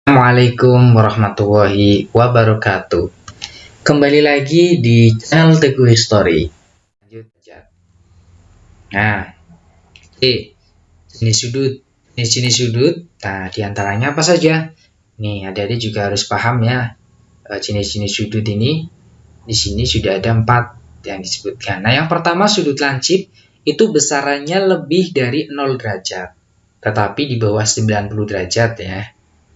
Assalamualaikum warahmatullahi wabarakatuh. Kembali lagi di channel Teguh History. Lanjut aja. Nah, jenis sudut. Jenis sudut. Nah, diantaranya apa saja? Nih, adik-adik juga harus paham ya. Jenis-jenis sudut ini di sini sudah ada 4 yang disebutkan. Nah, yang pertama sudut lancip itu besarannya lebih dari 0 derajat, tetapi di bawah 90 derajat ya.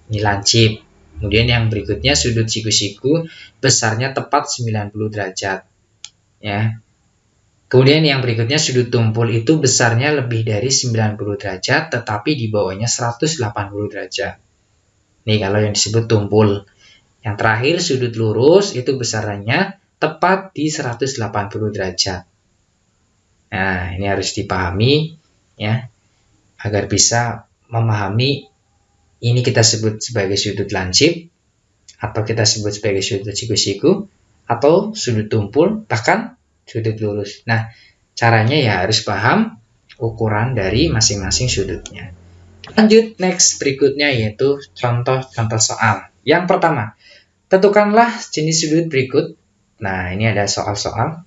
Ini lancip. Kemudian yang berikutnya sudut siku-siku besarnya tepat 90 derajat. Ya. Kemudian yang berikutnya sudut tumpul itu besarnya lebih dari 90 derajat tetapi di bawahnya 180 derajat. Nih kalau yang disebut tumpul. Yang terakhir sudut lurus itu besarannya tepat di 180 derajat. Nah, ini harus dipahami ya agar bisa memahami. Ini kita sebut sebagai sudut lancip, atau kita sebut sebagai sudut siku-siku, atau sudut tumpul, bahkan sudut lurus. Nah, caranya ya harus paham ukuran dari masing-masing sudutnya. Lanjut, next berikutnya yaitu contoh-contoh soal. Yang pertama, tentukanlah jenis sudut berikut. Nah, ini ada soal-soal.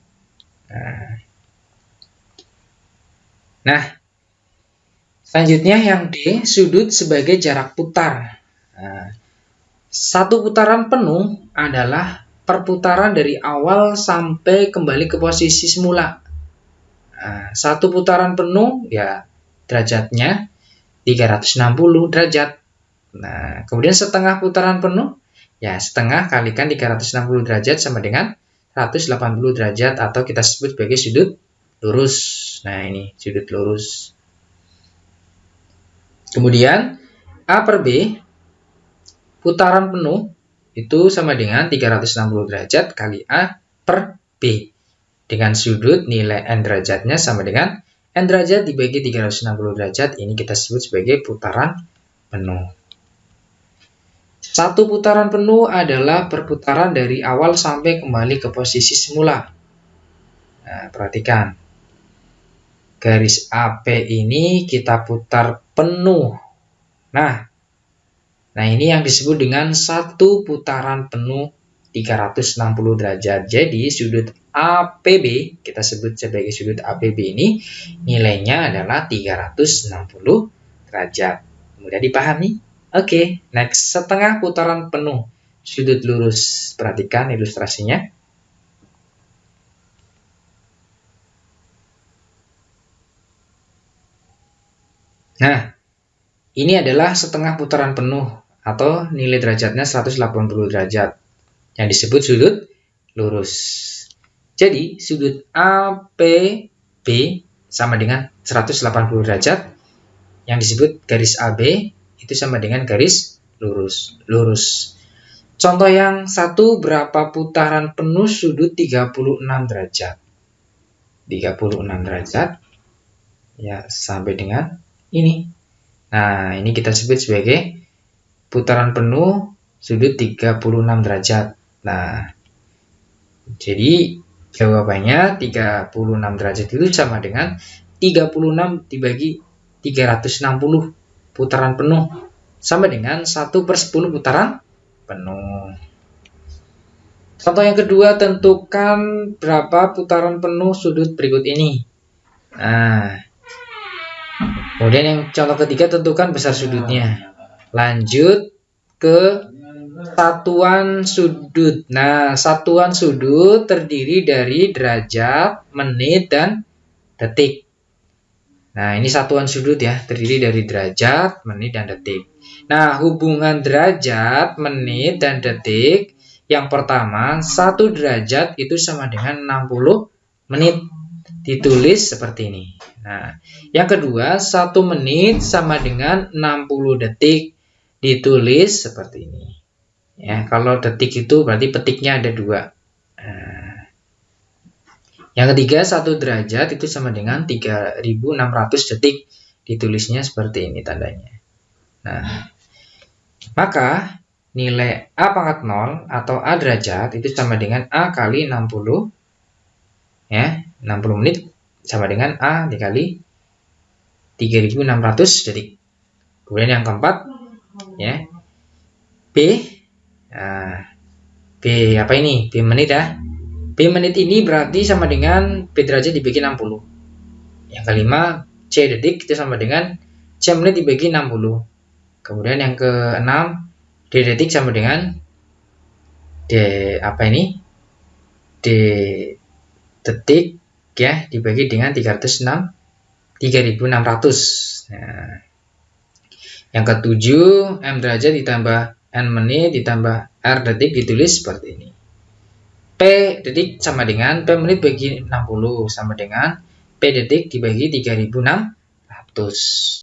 Nah, selanjutnya yang D, sudut sebagai jarak putar. Nah, satu putaran penuh adalah perputaran dari awal sampai kembali ke posisi semula. Nah, satu putaran penuh ya derajatnya 360 derajat. Nah, kemudian setengah putaran penuh ya setengah kalikan 360 derajat sama dengan 180 derajat atau kita sebut sebagai sudut lurus. Nah, ini sudut lurus. Kemudian A per B, putaran penuh itu sama dengan 360 derajat kali A per B. Dengan sudut nilai N derajatnya sama dengan N derajat dibagi 360 derajat, ini kita sebut sebagai putaran penuh. Satu putaran penuh adalah perputaran dari awal sampai kembali ke posisi semula. Nah, perhatikan. Garis AP ini kita putar penuh. Nah ini yang disebut dengan satu putaran penuh 360 derajat. Jadi sudut APB, kita sebut sebagai sudut APB ini nilainya adalah 360 derajat. Mudah dipahami? Oke, next. Setengah putaran penuh sudut lurus. Perhatikan ilustrasinya. Nah, ini adalah setengah putaran penuh atau nilai derajatnya 180 derajat yang disebut sudut lurus. Jadi, sudut APB sama dengan 180 derajat yang disebut garis AB itu sama dengan garis lurus. Contoh yang satu, berapa putaran penuh sudut 36 derajat? 36 derajat ya sampai dengan ini. Nah, ini kita sebut sebagai putaran penuh sudut 36 derajat. Nah, jadi jawabannya 36 derajat itu sama dengan 36 dibagi 360 putaran penuh. Sama dengan 1/10 putaran penuh. Contoh yang kedua, tentukan berapa putaran penuh sudut berikut ini. Nah, kemudian yang contoh ketiga, tentukan besar sudutnya. Lanjut ke satuan sudut. Nah, satuan sudut terdiri dari derajat, menit, dan detik. Nah, ini satuan sudut ya, terdiri dari derajat, menit, dan detik. Nah, hubungan derajat, menit, dan detik. Yang pertama, 1 derajat itu sama dengan 60 menit. Ditulis seperti ini. Nah, yang kedua, 1 menit sama dengan 60 detik. Ditulis seperti ini. Ya, kalau detik itu berarti petiknya ada 2. Nah, yang ketiga, 1 derajat itu sama dengan 3600 detik. Ditulisnya seperti ini tandanya. Nah, maka nilai A pangkat 0 atau A derajat itu sama dengan A kali 60. Ya, 60 menit sama dengan A dikali 3600 detik. Kemudian yang keempat, ya, Nah, B apa ini? B menit ya. B menit ini berarti sama dengan B derajat dibagi 60. Yang kelima, C detik itu sama dengan C menit dibagi 60. Kemudian yang keenam, D detik sama dengan D apa ini? D detik ya dibagi dengan 3600. Nah, yang ketujuh, M derajat ditambah N menit ditambah R detik ditulis seperti ini. P detik sama dengan P menit bagi 60 sama dengan P detik dibagi 3600.